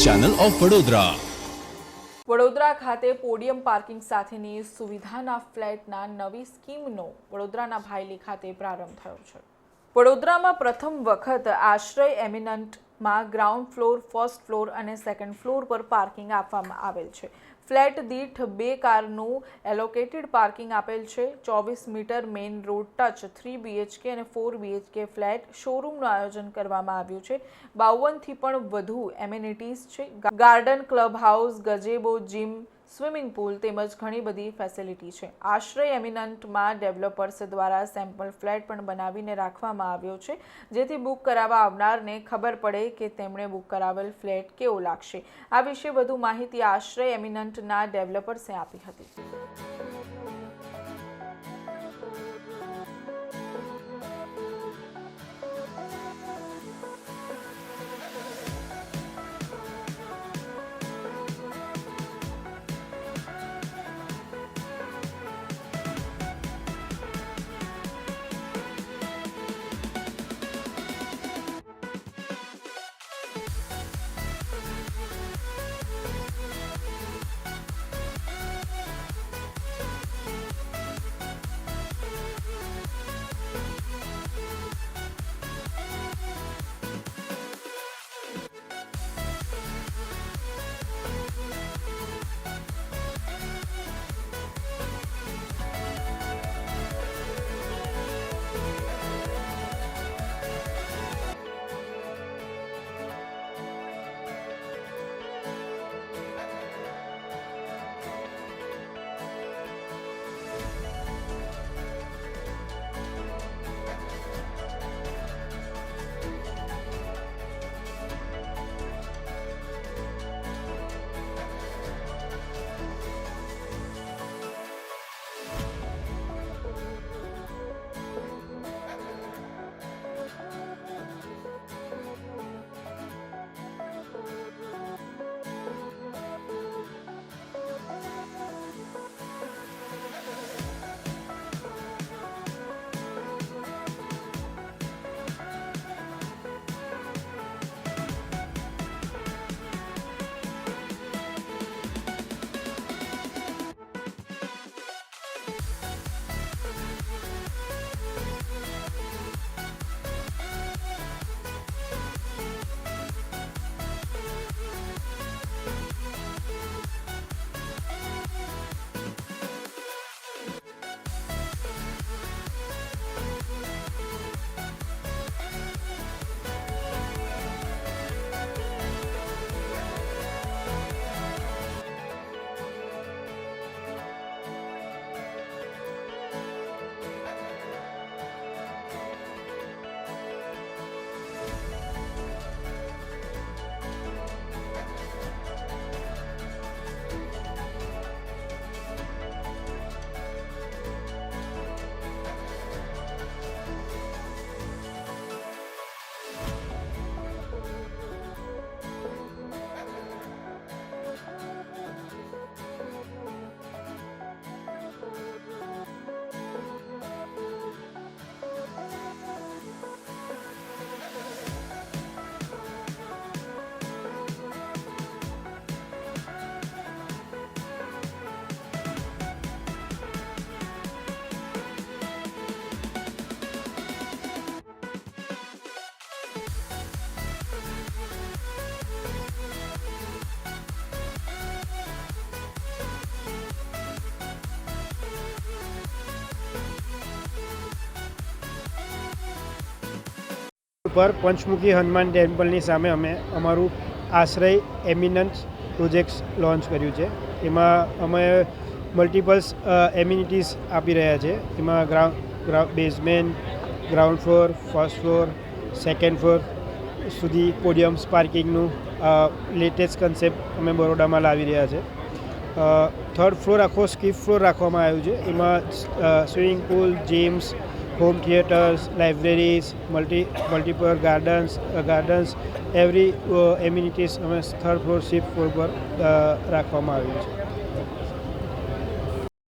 Channel of Vadodara. Vadodara ખાતે podium parking સાથેની સુવિધાના ફ્લેટના નવી સ્કીમનો વડોદરાના ભાયલી ખાતે પ્રારંભ થયો છે। વડોદરામાં પ્રથમ વખત આશ્રય એમિનન્ટમાં ગ્રાઉન્ડ ફ્લોર, ફર્સ્ટ ફ્લોર અને સેકન્ડ ફ્લોર પર પાર્કિંગ આપવામાં આવેલ છે। ફ્લેટ દીઠ 2 કારનું એલોકેટેડ પાર્કિંગ આપેલ છે। 24 metre main road touch 3 BHK અને 4 BHK ફ્લેટ શોરૂમનું આયોજન કરવામાં આવ્યું છે। 52થી પણ વધુ એમિનિટીઝ છે। Garden, club house, gazebo, gym, swimming pool તેમજ ઘણી બધી ફેસિલિટી છે। આશ્રય એમિનન્ટમાં ડેવલપર્સ દ્વારા સેમ્પલ ફ્લેટ પણ બનાવીને રાખવામાં આવ્યો છે, જેથી બુક કરાવવા આવનારને ખબર પડે કે તેમણે બુક કરાવેલ ફ્લેટ કેવો લાગશે। આ વિશે વધુ માહિતી આશ્રય એમિનન્ટના ડેવલપર્સે આપી હતી। પર પંચમુખી હનુમાન ટેમ્પલની સામે અમે અમારું આશ્રય એમિનન્સ પ્રોજેક્ટ્સ લોન્ચ કર્યું છે। એમાં અમે મલ્ટિપલ્સ એમિનિટીઝ આપી રહ્યા છે। એમાં basement, ground floor, first floor, second floor સુધી પોડિયમ્સ પાર્કિંગનું લેટેસ્ટ કન્સેપ્ટ અમે બરોડામાં લાવી રહ્યા છે। થર્ડ ફ્લોર આખો સ્કીપ ફ્લોર રાખવામાં આવ્યું છે। એમાં swimming pool, gyms, home theatres, libraries, multiple gardens every amenities અમે થર્ડ ફ્લોર, ફિફ્થ ફ્લોર પર રાખવામાં આવ્યું છે।